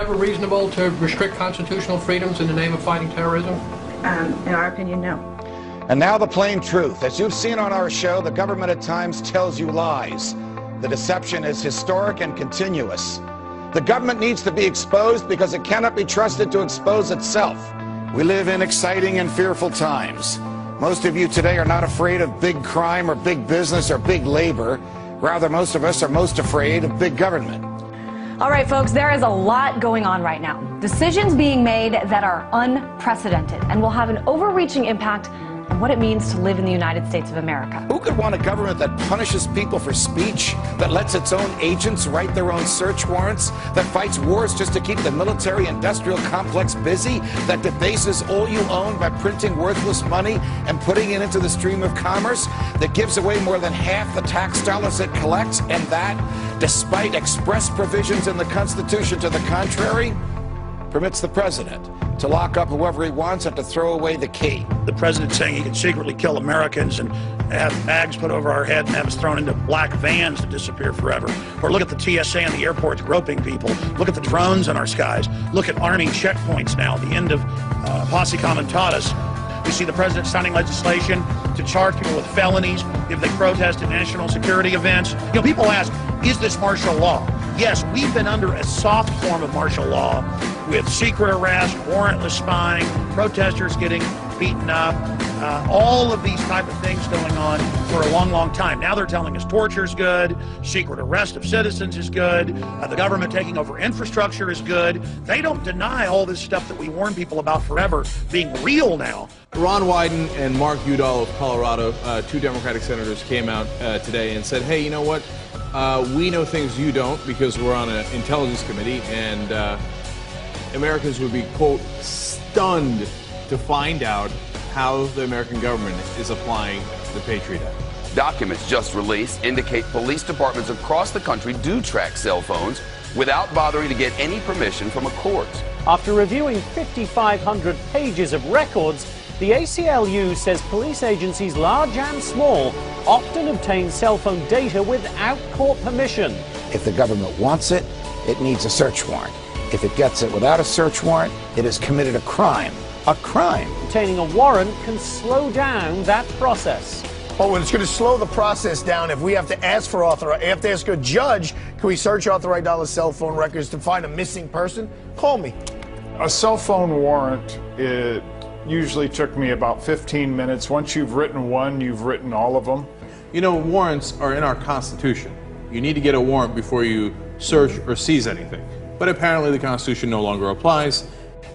Ever reasonable to restrict constitutional freedoms in the name of fighting terrorism? In our opinion, no. And now the plain truth. As you've seen on our show, the government at times tells you lies. The deception is historic and continuous. The government needs to be exposed because it cannot be trusted to expose itself. We live in exciting and fearful times. Most of you today are not afraid of big crime or big business or big labor. Rather, most of us are most afraid of big government. All right, folks, there is a lot going on right now. Decisions being made that are unprecedented and will have an overreaching impact on what it means to live in the United States of America. Who could want a government that punishes people for speech, that lets its own agents write their own search warrants, that fights wars just to keep the military-industrial complex busy, that debases all you own by printing worthless money and putting it into the stream of commerce, that gives away more than half the tax dollars it collects, and that, despite express provisions in the Constitution to the contrary, permits the president to lock up whoever he wants and to throw away the key. The president saying he can secretly kill Americans and have bags put over our head and have us thrown into black vans to disappear forever. Or look at the TSA and the airports groping people. Look at the drones in our skies. Look at army checkpoints now, the end of posse comitatus. We see the president signing legislation to charge people with felonies if they protest at national security events. You know, people ask, is this martial law? Yes, we've been under a soft form of martial law with secret arrest, warrantless spying, protesters getting beaten up, all of these type of things going on for a long, long time. Now they're telling us torture is good, secret arrest of citizens is good, the government taking over infrastructure is good. They don't deny all this stuff that we warn people about forever being real now. Ron Wyden and Mark Udall of Colorado, two Democratic senators, came out today and said, hey, you know what? We know things you don't because we're on an intelligence committee, and Americans would be, quote, stunned to find out how the American government is applying the Patriot Act. Documents just released indicate police departments across the country do track cell phones without bothering to get any permission from a court. After reviewing 5,500 pages of records, the ACLU says police agencies, large and small, often obtain cell phone data without court permission. If the government wants it, it needs a search warrant. If it gets it without a search warrant, it has committed a crime. A crime. Obtaining a warrant can slow down that process. Oh, and it's going to slow the process down if we have to ask for authorization. Have to ask a judge, can we search authorized cell phone records to find a missing person? Call me. A cell phone warrant, it usually took me about 15 minutes. Once you've written one, you've written all of them. You know, warrants are in our Constitution. You need to get a warrant before you search or seize anything. But apparently the Constitution no longer applies.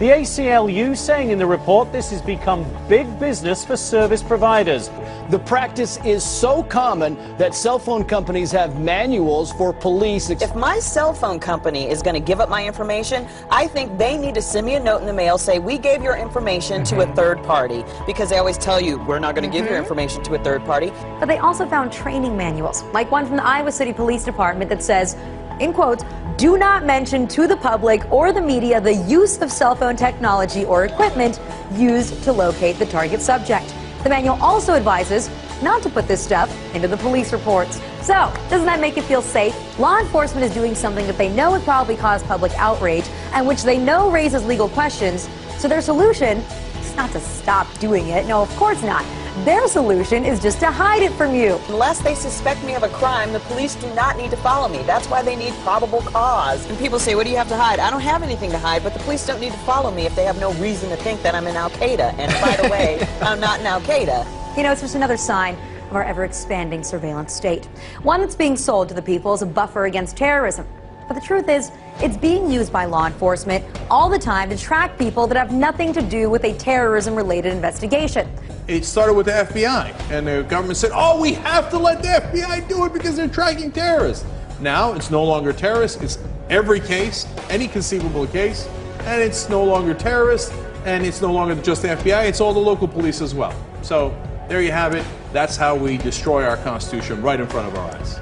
The ACLU saying in the report this has become big business for service providers. The practice is so common that cell phone companies have manuals for police. If my cell phone company is going to give up my information, I think they need to send me a note in the mail, say we gave your information to a third party, because they always tell you we're not going to give your information to a third party. But they also found training manuals, like one from the Iowa City Police Department that says, in quotes, do not mention to the public or the media the use of cell phone technology or equipment used to locate the target subject. The manual also advises not to put this stuff into the police reports. So, doesn't that make you feel safe? Law enforcement is doing something that they know would probably cause public outrage and which they know raises legal questions. So their solution is not to stop doing it. No, of course not. Their solution is just to hide it from you. Unless they suspect me of a crime, the police do not need to follow me. That's why they need probable cause. And people say, what do you have to hide? I don't have anything to hide, but the police don't need to follow me if they have no reason to think that I'm in Al-Qaeda. And by the way, I'm not in Al-Qaeda. You know, it's just another sign of our ever-expanding surveillance state. One that's being sold to the people as a buffer against terrorism. But the truth is, it's being used by law enforcement all the time to track people that have nothing to do with a terrorism-related investigation. It started with the FBI, and the government said, oh, we have to let the FBI do it because they're tracking terrorists. Now, it's no longer terrorists, it's every case, any conceivable case, and it's no longer terrorists, and it's no longer just the FBI, it's all the local police as well. So, there you have it. That's how we destroy our Constitution right in front of our eyes.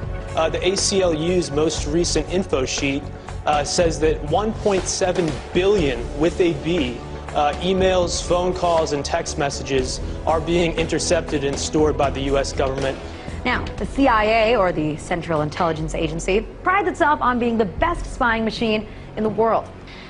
The ACLU's most recent info sheet says that 1.7 billion, with a B, emails, phone calls, and text messages are being intercepted and stored by the U.S. government. Now, the CIA, or the Central Intelligence Agency, prides itself on being the best spying machine in the world.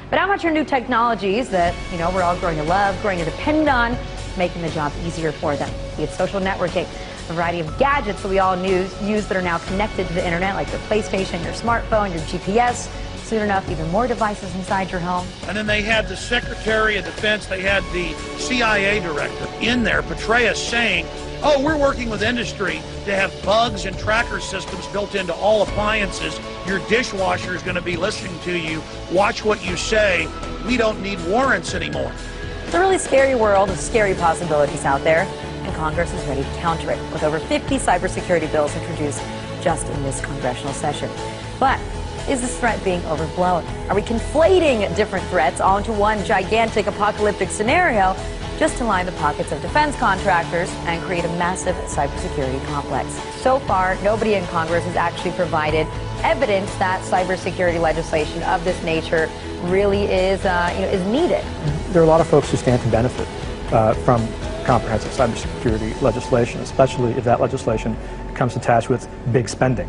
But how much are new technologies that, we're all growing to love, growing to depend on, making the job easier for them? Be it social networking, a variety of gadgets that we all use that are now connected to the internet, like your PlayStation, your smartphone, your GPS. Soon enough, even more devices inside your home. And then they had the Secretary of Defense, they had the CIA director in there, Petraeus, saying, oh, we're working with industry to have bugs and tracker systems built into all appliances. Your dishwasher is going to be listening to you. Watch what you say. We don't need warrants anymore. It's a really scary world of scary possibilities out there, and Congress is ready to counter it, with over 50 cybersecurity bills introduced just in this congressional session. But is this threat being overblown? Are we conflating different threats onto one gigantic apocalyptic scenario just to line the pockets of defense contractors and create a massive cybersecurity complex? So far, nobody in Congress has actually provided evidence that cybersecurity legislation of this nature really is needed. There are a lot of folks who stand to benefit from comprehensive cybersecurity legislation, especially if that legislation comes attached with big spending.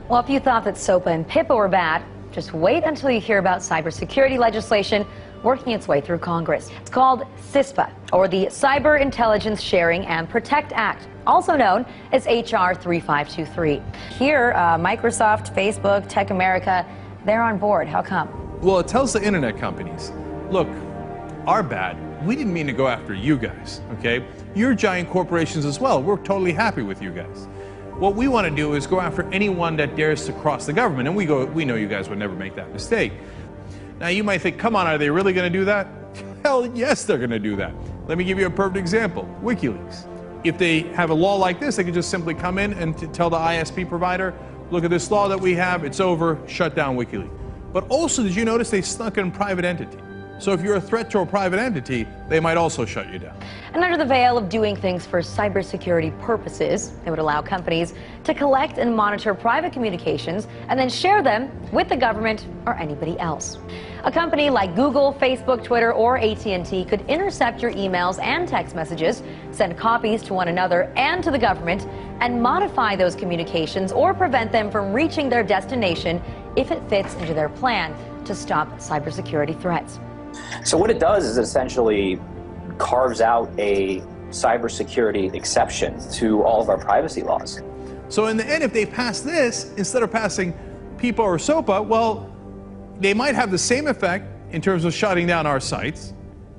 Well, if you thought that SOPA and PIPA were bad, just wait until you hear about cybersecurity legislation working its way through Congress. It's called CISPA, or the Cyber Intelligence Sharing and Protect Act, also known as HR 3523. Here, Microsoft, Facebook, Tech America, they're on board. How come? Well, it tells the internet companies, look, our bad. We didn't mean to go after you guys, okay? You're giant corporations as well. We're totally happy with you guys. What we want to do is go after anyone that dares to cross the government, and we know you guys would never make that mistake. Now you might think, come on, are they really going to do that? Hell yes, they're going to do that. Let me give you a perfect example, WikiLeaks. If they have a law like this, they can just simply come in and tell the ISP provider, look at this law that we have, it's over, shut down WikiLeaks. But also, did you notice they snuck in private entity? So if you're a threat to a private entity, they might also shut you down. And under the veil of doing things for cybersecurity purposes, it would allow companies to collect and monitor private communications and then share them with the government or anybody else. A company like Google, Facebook, Twitter, or AT&T could intercept your emails and text messages, send copies to one another and to the government, and modify those communications or prevent them from reaching their destination if it fits into their plan to stop cybersecurity threats. So what it does is it essentially carves out a cybersecurity exception to all of our privacy laws. So in the end, if they pass this, instead of passing PIPA or SOPA, well, they might have the same effect in terms of shutting down our sites,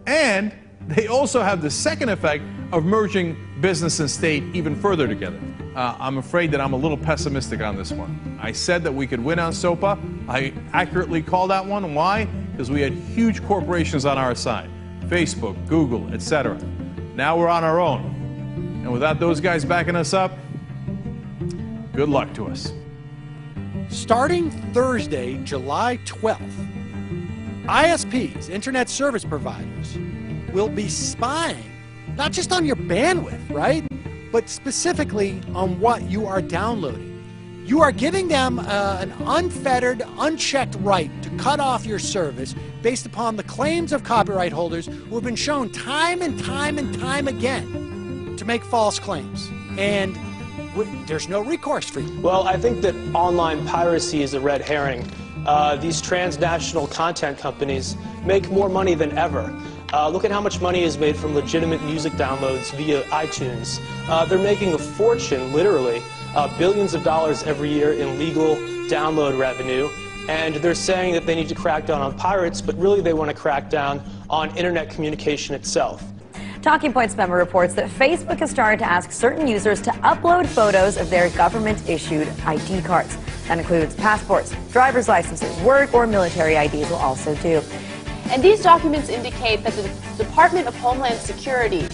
and they also have the second effect of merging business and state even further together. I'm afraid that I'm a little pessimistic on this one. I said that we could win on SOPA. I accurately called that one. Why? Because we had huge corporations on our side. Facebook, Google, etc. Now we're on our own. And without those guys backing us up, good luck to us. Starting Thursday, July 12th, ISPs, Internet Service Providers, will be spying not just on your bandwidth, right? But specifically on what you are downloading. You are giving them an unfettered, unchecked right to cut off your service based upon the claims of copyright holders who have been shown time and time and time again to make false claims. And there's no recourse for you. Well, I think that online piracy is a red herring. These transnational content companies make more money than ever. Look at how much money is made from legitimate music downloads via iTunes. They're making a fortune, literally, billions of dollars every year in legal download revenue. And they're saying that they need to crack down on pirates, but really they want to crack down on internet communication itself. Talking Points member reports that Facebook has started to ask certain users to upload photos of their government-issued ID cards. That includes passports, driver's licenses, work or military IDs will also do. And these documents indicate that the Department of Homeland Security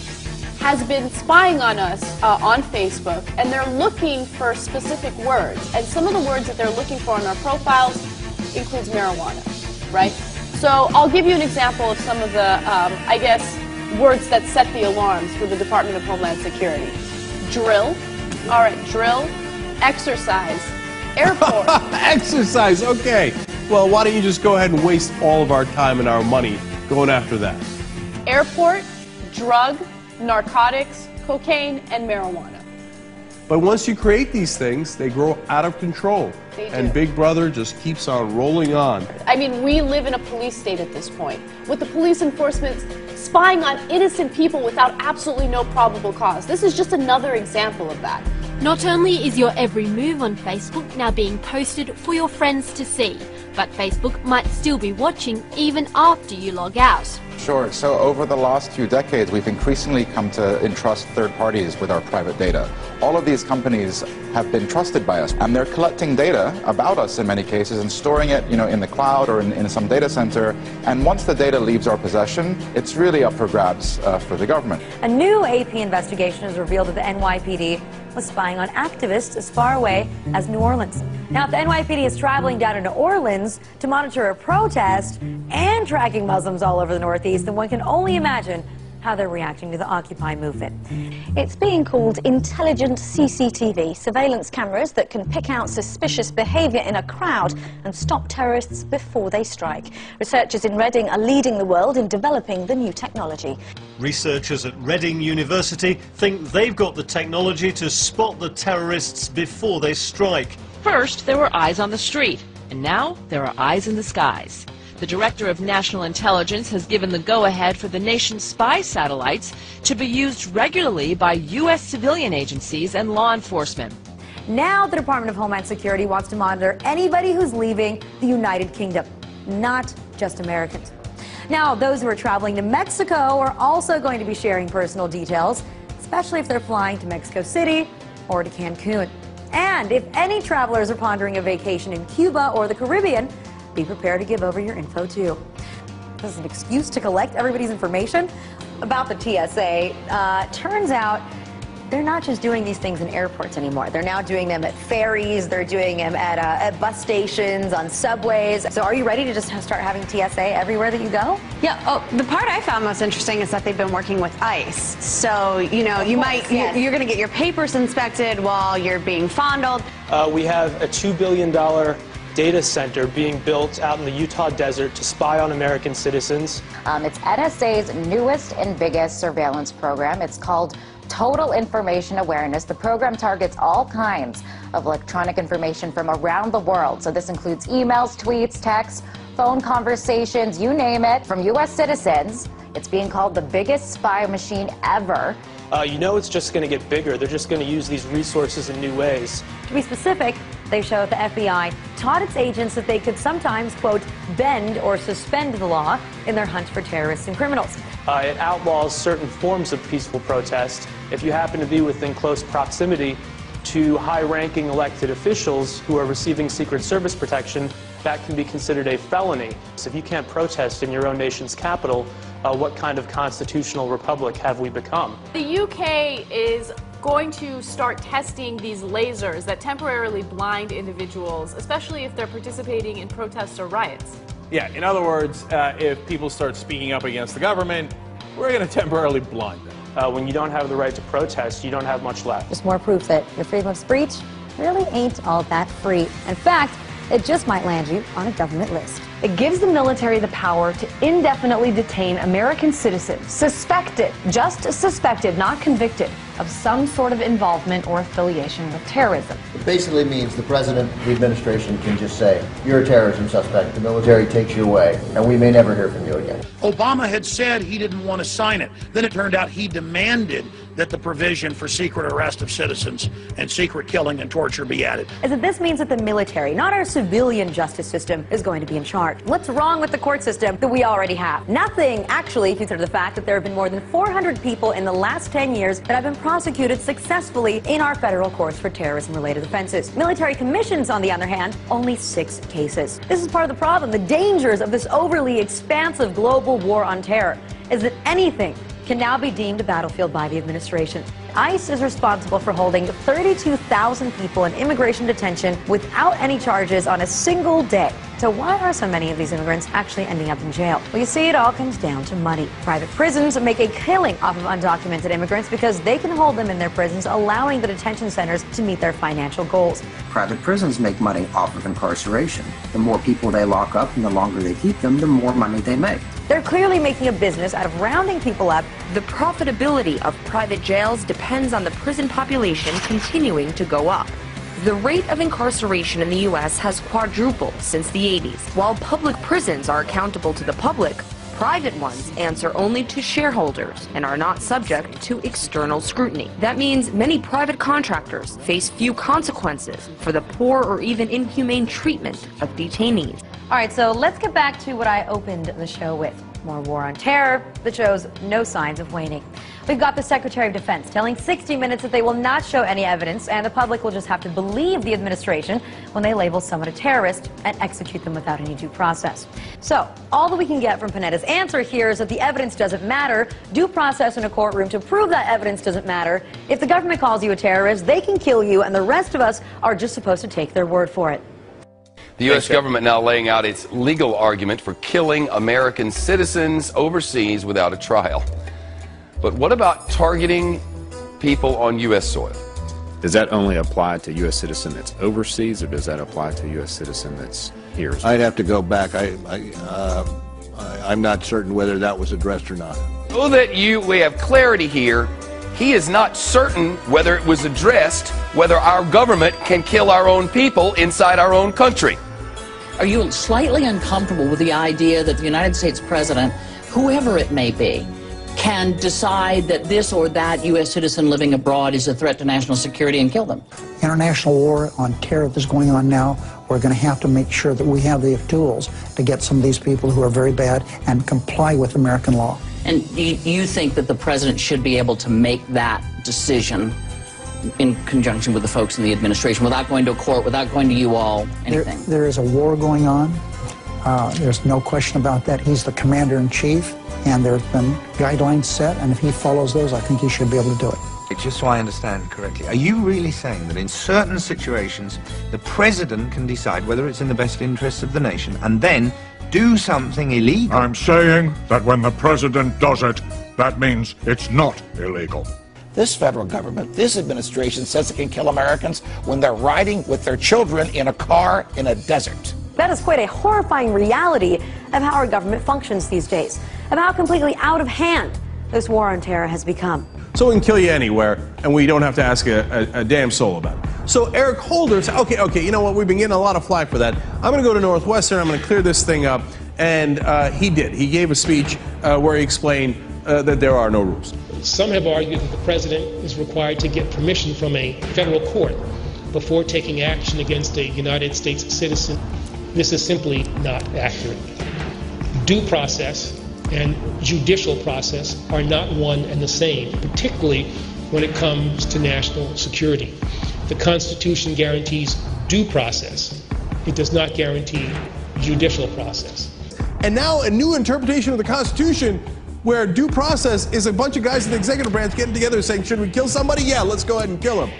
has been spying on us on Facebook, and they're looking for specific words. And some of the words that they're looking for in our profiles includes marijuana, right? So I'll give you an example of some of the, I guess, words that set the alarms for the Department of Homeland Security. Drill, all right, drill, exercise, airport. Exercise, okay. Well, why don't you just go ahead and waste all of our time and our money going after that? Airport, drug, narcotics, cocaine, and marijuana. But once you create these things, they grow out of control. They do. And Big Brother just keeps on rolling on. I mean, we live in a police state at this point, with the police enforcement spying on innocent people without absolutely no probable cause. This is just another example of that. Not only is your every move on Facebook now being posted for your friends to see, but Facebook might still be watching even after you log out. Sure. So over the last few decades, we've increasingly come to entrust third parties with our private data. All of these companies have been trusted by us, and they're collecting data about us in many cases and storing it, in the cloud or in some data center. And once the data leaves our possession, it's really up for grabs for the government. A new AP investigation has revealed that the NYPD was spying on activists as far away as New Orleans. Now, if the NYPD is traveling down to New Orleans to monitor a protest and tracking Muslims all over the Northeast, then one can only imagine how they're reacting to the Occupy movement. It's being called intelligent CCTV, surveillance cameras that can pick out suspicious behaviour in a crowd and stop terrorists before they strike. Researchers in Reading are leading the world in developing the new technology. Researchers at Reading University think they've got the technology to spot the terrorists before they strike. First, there were eyes on the street, and now there are eyes in the skies. The Director of National Intelligence has given the go-ahead for the nation's spy satellites to be used regularly by U.S. civilian agencies and law enforcement. Now the Department of Homeland Security wants to monitor anybody who's leaving the United Kingdom, not just Americans. Now, those who are traveling to Mexico are also going to be sharing personal details, especially if they're flying to Mexico City or to Cancun. And if any travelers are pondering a vacation in Cuba or the Caribbean, be prepared to give over your info too. This is an excuse to collect everybody's information about the TSA. Turns out they're not just doing these things in airports anymore. They're now doing them at ferries. They're doing them at bus stations, on subways. So are you ready to just start having TSA everywhere that you go? Yeah. Oh, the part I found most interesting is that they've been working with ICE. So, you're going to get your papers inspected while you're being fondled. We have a $2 billion data center being built out in the Utah desert to spy on American citizens. It's NSA's newest and biggest surveillance program. It's called Total Information Awareness. The program targets all kinds of electronic information from around the world. So this includes emails, tweets, texts, phone conversations, you name it, from U.S. citizens. It's being called the biggest spy machine ever. It's just going to get bigger. They're just going to use these resources in new ways. To be specific, they show that the FBI taught its agents that they could sometimes, quote, bend or suspend the law in their hunt for terrorists and criminals. It outlaws certain forms of peaceful protest. If you happen to be within close proximity to high-ranking elected officials who are receiving Secret Service protection, that can be considered a felony. So if you can't protest in your own nation's capital, what kind of constitutional republic have we become? The UK is going to start testing these lasers that temporarily blind individuals, especially if they're participating in protests or riots. Yeah, in other words, if people start speaking up against the government, we're going to temporarily blind them. When you don't have the right to protest, you don't have much left. Just more proof that your freedom of speech really ain't all that free. In fact, it just might land you on a government list. It gives the military the power to indefinitely detain American citizens suspected, just suspected, not convicted, of some sort of involvement or affiliation with terrorism. It basically means the president, the administration can just say, you're a terrorism suspect, the military takes you away, and we may never hear from you again. Obama had said he didn't want to sign it. Then it turned out he demanded that the provision for secret arrest of citizens and secret killing and torture be added. Is that this means that the military, not our civilian justice system, is going to be in charge. What's wrong with the court system that we already have? Nothing, actually, if you consider the fact that there have been more than 400 people in the last 10 years that have been prosecuted successfully in our federal courts for terrorism-related offenses. Military commissions, on the other hand, only 6 cases. This is part of the problem. The dangers of this overly expansive global war on terror is that anything can now be deemed a battlefield by the administration. ICE is responsible for holding 32,000 people in immigration detention without any charges on a single day. So why are so many of these immigrants actually ending up in jail? Well, you see, it all comes down to money. Private prisons make a killing off of undocumented immigrants because they can hold them in their prisons, allowing the detention centers to meet their financial goals. Private prisons make money off of incarceration. The more people they lock up and the longer they keep them, the more money they make. They're clearly making a business out of rounding people up. The profitability of private jails depends on the prison population continuing to go up. The rate of incarceration in the U.S. has quadrupled since the 80s. While public prisons are accountable to the public, private ones answer only to shareholders and are not subject to external scrutiny. That means many private contractors face few consequences for the poor or even inhumane treatment of detainees. All right, so let's get back to what I opened the show with. More war on terror that shows no signs of waning. We've got the Secretary of Defense telling 60 Minutes that they will not show any evidence and the public will just have to believe the administration when they label someone a terrorist and execute them without any due process. So, all that we can get from Panetta's answer here is that the evidence doesn't matter. Due process in a courtroom to prove that evidence doesn't matter. If the government calls you a terrorist, they can kill you, and the rest of us are just supposed to take their word for it. The U.S. government now laying out its legal argument for killing American citizens overseas without a trial. But what about targeting people on U.S. soil? Does that only apply to U.S. citizen that's overseas, or does that apply to U.S. citizen that's here? I'd have to go back. I'm not certain whether that was addressed or not. So that we have clarity here, he is not certain whether it was addressed, whether our government can kill our own people inside our own country. Are you slightly uncomfortable with the idea that the United States president, whoever it may be, can decide that this or that U.S. citizen living abroad is a threat to national security and kill them? International war on terror that's going on now, we're going to have to make sure that we have the tools to get some of these people who are very bad and comply with American law. And you think that the president should be able to make that decision in conjunction with the folks in the administration without going to a court, without going to you all, anything? There is a war going on. There's no question about that. He's the commander-in-chief, and there have been guidelines set, and if he follows those, I think he should be able to do it. Just so I understand correctly, are you really saying that in certain situations the president can decide whether it's in the best interests of the nation and then do something illegal? I'm saying that when the president does it, that means it's not illegal. This federal government, this administration says it can kill Americans when they're riding with their children in a car in a desert. That is quite a horrifying reality of how our government functions these days, of how completely out of hand this war on terror has become. So we can kill you anywhere, and we don't have to ask a damn soul about it. So Eric Holder said, okay, you know what, we've been getting a lot of flack for that. I'm going to go to Northwestern, I'm going to clear this thing up. And he did. He gave a speech where he explained that there are no rules. Some have argued that the president is required to get permission from a federal court before taking action against a United States citizen. This is simply not accurate. Due process and judicial process are not one and the same, particularly when it comes to national security. The Constitution guarantees due process. It does not guarantee judicial process. And now a new interpretation of the Constitution where due process is a bunch of guys in the executive branch getting together saying, should we kill somebody? Yeah, let's go ahead and kill him.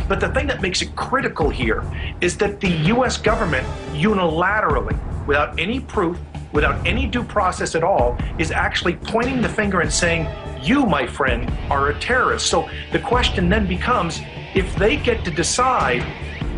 But the thing that makes it critical here is that the U.S. government unilaterally, without any proof, without any due process at all, is actually pointing the finger and saying, you, my friend, are a terrorist. So the question then becomes, if they get to decide,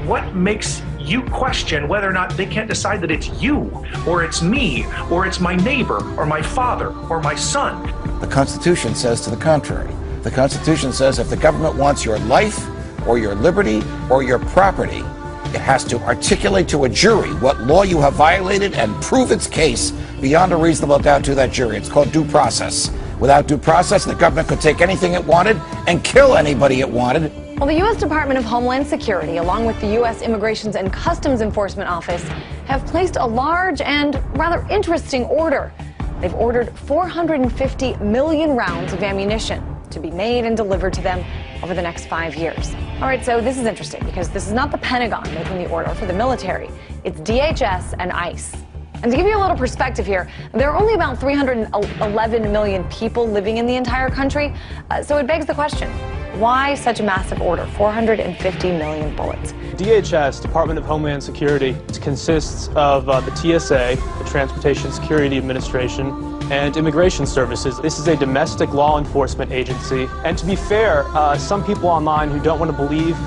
what makes you question whether or not they can't decide that it's you, or it's me, or it's my neighbor, or my father, or my son? The Constitution says to the contrary. The Constitution says if the government wants your life, or your liberty, or your property, it has to articulate to a jury what law you have violated and prove its case beyond a reasonable doubt to that jury. It's called due process. Without due process, the government could take anything it wanted and kill anybody it wanted. Well, the U.S. Department of Homeland Security, along with the U.S. Immigrations and Customs Enforcement Office, have placed a large and rather interesting order. They've ordered 450 million rounds of ammunition to be made and delivered to them over the next 5 years. All right, so this is interesting because this is not the Pentagon making the order for the military. It's DHS and ICE. And to give you a little perspective here, there are only about 311 million people living in the entire country. So it begs the question, why such a massive order, 450 million bullets? DHS, Department of Homeland Security, consists of the TSA, the Transportation Security Administration, and Immigration Services. This is a domestic law enforcement agency. And to be fair, some people online who don't want to believe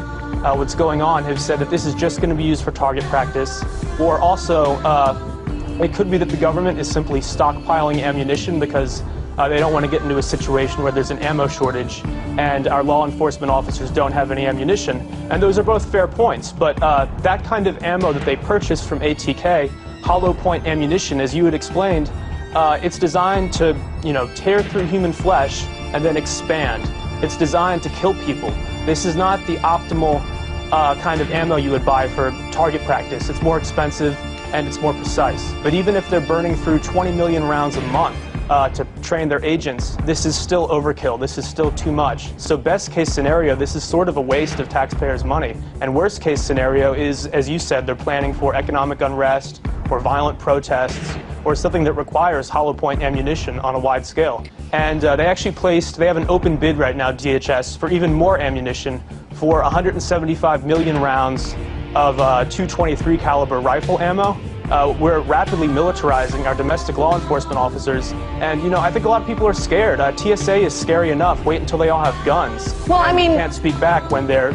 what's going on have said that this is just going to be used for target practice, or also It could be that the government is simply stockpiling ammunition because they don't want to get into a situation where there's an ammo shortage and our law enforcement officers don't have any ammunition. And those are both fair points. But that kind of ammo that they purchased from ATK, hollow point ammunition, as you had explained, it's designed to, tear through human flesh and then expand. It's designed to kill people. This is not the optimal kind of ammo you would buy for target practice. It's more expensive and it's more precise. But even if they're burning through 20 million rounds a month to train their agents, this is still overkill. This is still too much. So best case scenario, this is sort of a waste of taxpayers' money. And worst case scenario is, as you said, they're planning for economic unrest or violent protests or something that requires hollow point ammunition on a wide scale. And they have an open bid right now, DHS, for even more ammunition for 175 million rounds of .223 caliber rifle ammo. We're rapidly militarizing our domestic law enforcement officers, and I think a lot of people are scared. TSA is scary enough. Wait until they all have guns. Well, I mean, you can't speak back when they're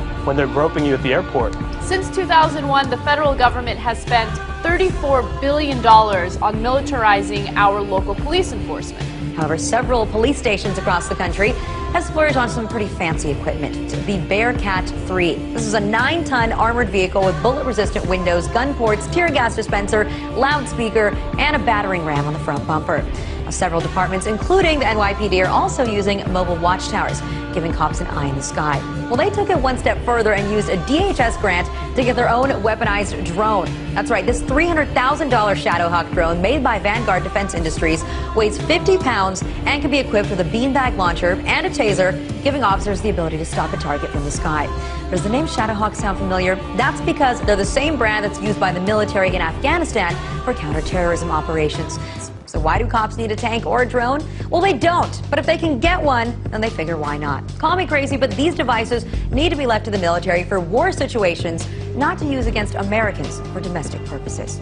groping you at the airport. Since 2001, the federal government has spent $34 billion on militarizing our local police enforcement. However, several police stations across the country has splurged on some pretty fancy equipment. The Bearcat 3. This is a 9-ton armored vehicle with bullet-resistant windows, gun ports, tear gas dispenser, loudspeaker, and a battering ram on the front bumper. Now, several departments, including the NYPD, are also using mobile watchtowers, giving cops an eye in the sky. Well, they took it one step further and used a DHS grant to get their own weaponized drone. That's right, this $300,000 Shadowhawk drone made by Vanguard Defense Industries weighs 50 pounds and can be equipped with a beanbag launcher and a taser, giving officers the ability to stop a target from the sky. Does the name Shadowhawk sound familiar? That's because they're the same brand that's used by the military in Afghanistan for counterterrorism operations. So why do cops need a tank or a drone? Well, they don't. But if they can get one, then they figure why not. Call me crazy, but these devices need to be left to the military for war situations, not to use against Americans for domestic purposes.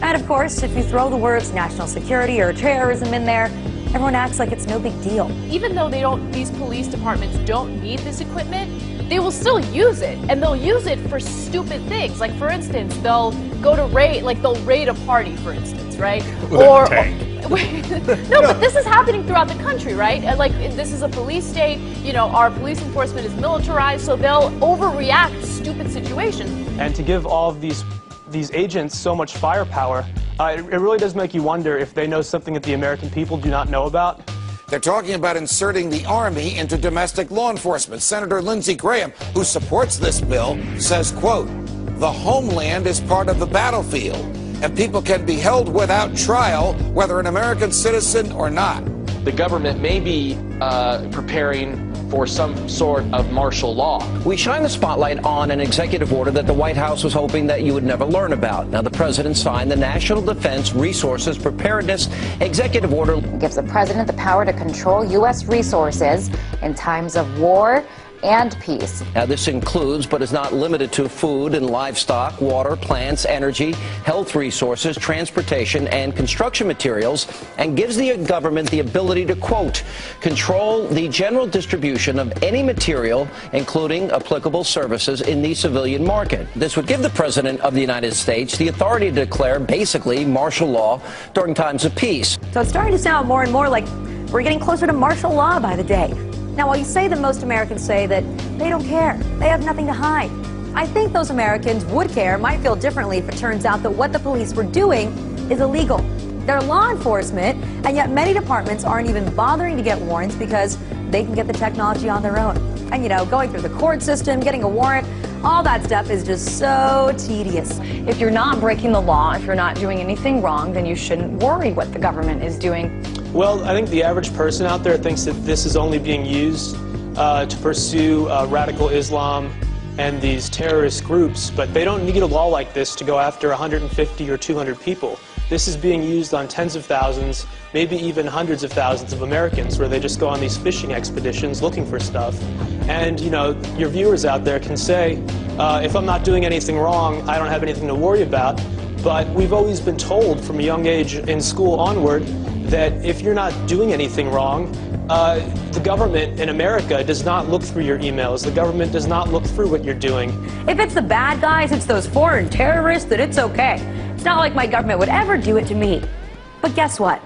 And of course, if you throw the words national security or terrorism in there, everyone acts like it's no big deal. Even though these police departments don't need this equipment, they will still use it, and they'll use it for stupid things. Like, for instance, they'll go to they'll raid a party, for instance, right? Or tank. No, but this is happening throughout the country, right? Like, this is a police state. Our police enforcement is militarized, so they'll overreact to stupid situations. And to give all of these agents so much firepower, it really does make you wonder if they know something that the American people do not know about. They're talking about inserting the Army into domestic law enforcement. Senator Lindsey Graham, who supports this bill, says, quote, "The homeland is part of the battlefield, and people can be held without trial, whether an American citizen or not." The government may be preparing for some sort of martial law. We shine the spotlight on an executive order that the White House was hoping that you would never learn about. Now, the president signed the National Defense Resources Preparedness Executive Order. It gives the president the power to control U.S. resources in times of war and peace. Now, this includes, but is not limited to, food and livestock, water, plants, energy, health resources, transportation, and construction materials, and gives the government the ability to, quote, control the general distribution of any material, including applicable services, in the civilian market. This would give the President of the United States the authority to declare, basically, martial law during times of peace. So it's starting to sound more and more like we're getting closer to martial law by the day. Now, while you say that most Americans say that they don't care, they have nothing to hide, I think those Americans would care, might feel differently if it turns out that what the police were doing is illegal. They're law enforcement, and yet many departments aren't even bothering to get warrants because they can get the technology on their own. And, going through the court system, getting a warrant, all that stuff is just so tedious. If you're not breaking the law, if you're not doing anything wrong, then you shouldn't worry what the government is doing. Well, I think the average person out there thinks that this is only being used to pursue radical Islam and these terrorist groups, but they don't need a law like this to go after 150 or 200 people. This is being used on tens of thousands, maybe even hundreds of thousands of Americans, where they just go on these fishing expeditions looking for stuff. And, your viewers out there can say, if I'm not doing anything wrong, I don't have anything to worry about. But we've always been told from a young age in school onward that if you're not doing anything wrong, the government in America does not look through your emails. The government does not look through what you're doing. If it's the bad guys, it's those foreign terrorists, that it's okay. It's not like my government would ever do it to me. But guess what?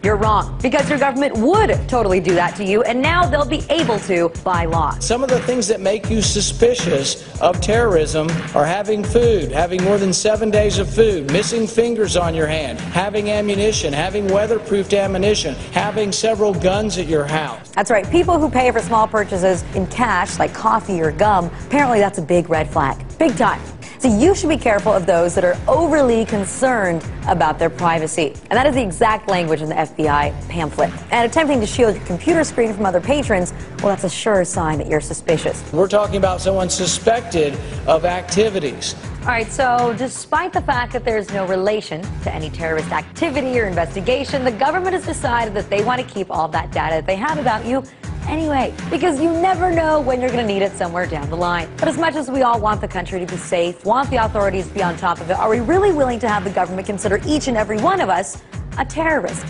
You're wrong, because your government would totally do that to you, and now they'll be able to by law. Some of the things that make you suspicious of terrorism are having food, having more than 7 days of food, missing fingers on your hand, having ammunition, having weatherproofed ammunition, having several guns at your house. That's right. People who pay for small purchases in cash, like coffee or gum, apparently that's a big red flag. Big time. So you should be careful of those that are overly concerned about their privacy. And that is the exact language in the FBI pamphlet. And attempting to shield your computer screen from other patrons, well, that's a sure sign that you're suspicious. We're talking about someone suspected of activities. All right, so despite the fact that there's no relation to any terrorist activity or investigation, the government has decided that they want to keep all that data that they have about you anyway, because you never know when you're going to need it somewhere down the line. But as much as we all want the country to be safe, want the authorities to be on top of it, are we really willing to have the government consider each and every one of us a terrorist?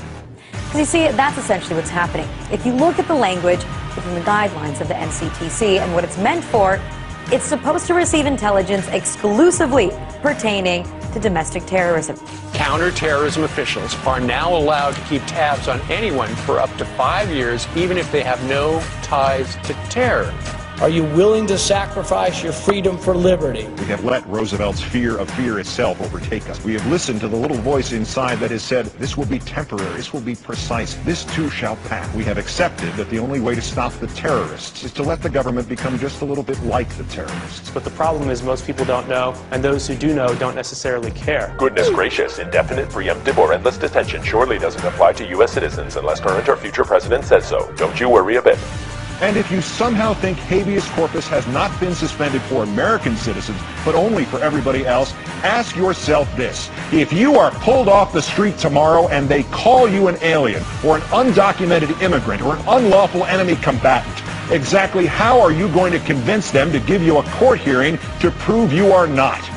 Because you see, that's essentially what's happening. If you look at the language within the guidelines of the NCTC and what it's meant for, it's supposed to receive intelligence exclusively pertaining to domestic terrorism. Counterterrorism officials are now allowed to keep tabs on anyone for up to 5 years, even if they have no ties to terror. Are you willing to sacrifice your freedom for liberty? We have let Roosevelt's fear of fear itself overtake us. We have listened to the little voice inside that has said, this will be temporary, this will be precise, this too shall pass. We have accepted that the only way to stop the terrorists is to let the government become just a little bit like the terrorists. But the problem is most people don't know, and those who do know don't necessarily care. Goodness gracious, indefinite, preemptive, or endless detention surely doesn't apply to U.S. citizens unless current or future president says so. Don't you worry a bit. And if you somehow think habeas corpus has not been suspended for American citizens, but only for everybody else, ask yourself this. If you are pulled off the street tomorrow and they call you an alien, or an undocumented immigrant, or an unlawful enemy combatant, exactly how are you going to convince them to give you a court hearing to prove you are not?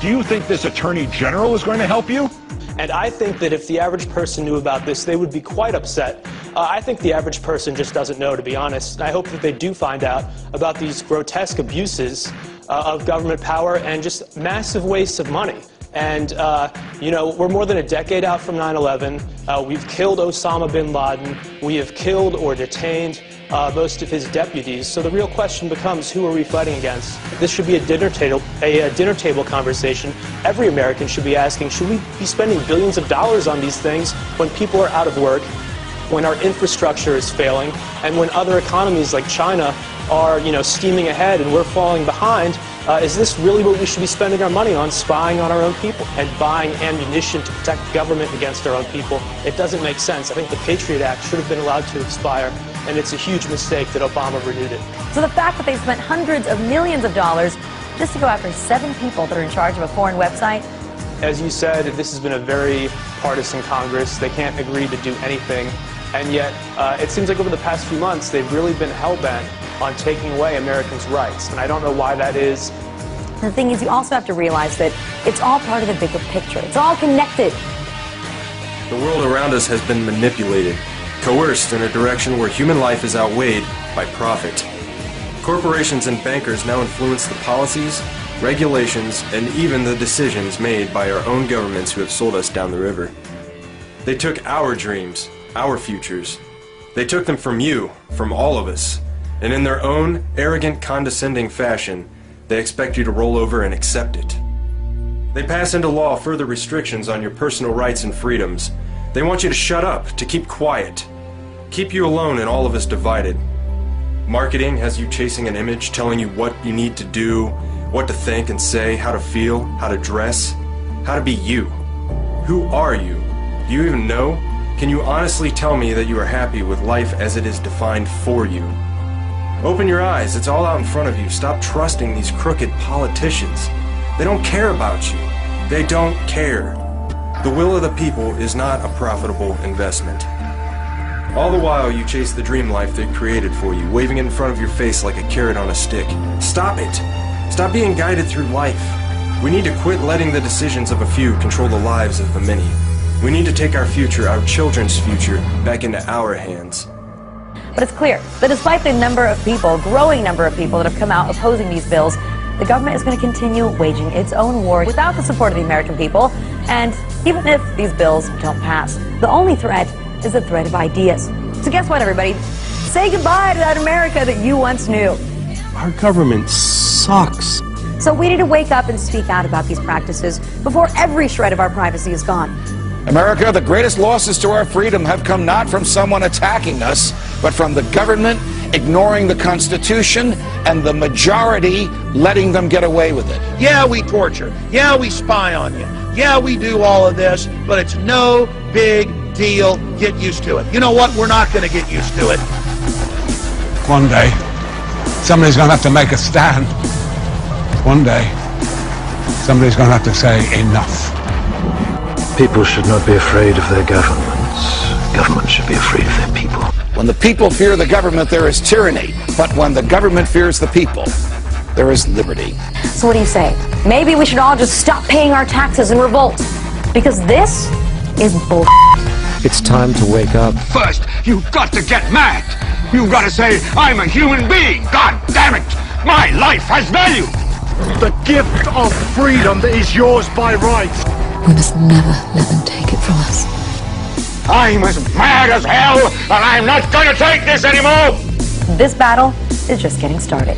Do you think this Attorney General is going to help you? And I think that if the average person knew about this, they would be quite upset. I think the average person just doesn't know, to be honest. And I hope that they do find out about these grotesque abuses of government power and just massive wastes of money. And, you know, we're more than a decade out from 9/11. We've killed Osama bin Laden. We have killed or detained most of his deputies. So the real question becomes, who are we fighting against? This should be a dinner table conversation. Every American should be asking, should we be spending billions of dollars on these things when people are out of work, when our infrastructure is failing, and when other economies like China are, you know, steaming ahead and we're falling behind? Is this really what we should be spending our money on, spying on our own people and buying ammunition to protect the government against our own people? It doesn't make sense. I think the Patriot Act should have been allowed to expire, and it's a huge mistake that Obama renewed it. So the fact that they spent hundreds of millions of dollars just to go after 7 people that are in charge of a foreign website. As you said, this has been a very partisan Congress. They can't agree to do anything. And yet, it seems like over the past few months, they've really been hell-bent on taking away Americans' rights. And I don't know why that is. The thing is, you also have to realize that it's all part of the bigger picture. It's all connected. The world around us has been manipulated, coerced in a direction where human life is outweighed by profit. Corporations and bankers now influence the policies, regulations, and even the decisions made by our own governments who have sold us down the river. They took our dreams, our futures. They took them from you, from all of us, and in their own arrogant, condescending fashion, they expect you to roll over and accept it. They pass into law further restrictions on your personal rights and freedoms. They want you to shut up, to keep quiet, keep you alone and all of us divided. Marketing has you chasing an image, telling you what you need to do, what to think and say, how to feel, how to dress, how to be you. Who are you? Do you even know? Can you honestly tell me that you are happy with life as it is defined for you? Open your eyes, it's all out in front of you. Stop trusting these crooked politicians. They don't care about you. They don't care. The will of the people is not a profitable investment. All the while you chase the dream life they created for you, waving it in front of your face like a carrot on a stick. Stop it. Stop being guided through life. We need to quit letting the decisions of a few control the lives of the many. We need to take our future, our children's future, back into our hands. But it's clear that despite the number of people, growing number of people that have come out opposing these bills, the government is going to continue waging its own war without the support of the American people. And even if these bills don't pass, the only threat is the threat of ideas. So guess what, everybody? Say goodbye to that America that you once knew. Our government sucks. So we need to wake up and speak out about these practices before every shred of our privacy is gone. America, the greatest losses to our freedom have come not from someone attacking us, but from the government ignoring the Constitution and the majority letting them get away with it. Yeah, we torture. Yeah, we spy on you. Yeah, we do all of this, but it's no big deal. Get used to it. You know what? We're not going to get used to it. One day, somebody's going to have to make a stand. One day, somebody's going to have to say enough. People should not be afraid of their governments. Governments should be afraid of their people. When the people fear the government, there is tyranny. But when the government fears the people, there is liberty. So what do you say? Maybe we should all just stop paying our taxes and revolt. Because this is bull. It's time to wake up. First, you've got to get mad. You've got to say, I'm a human being. God damn it. My life has value. The gift of freedom that is yours by right. We must never let them take it from us. I'm as mad as hell, and I'm not going to take this anymore. This battle is just getting started.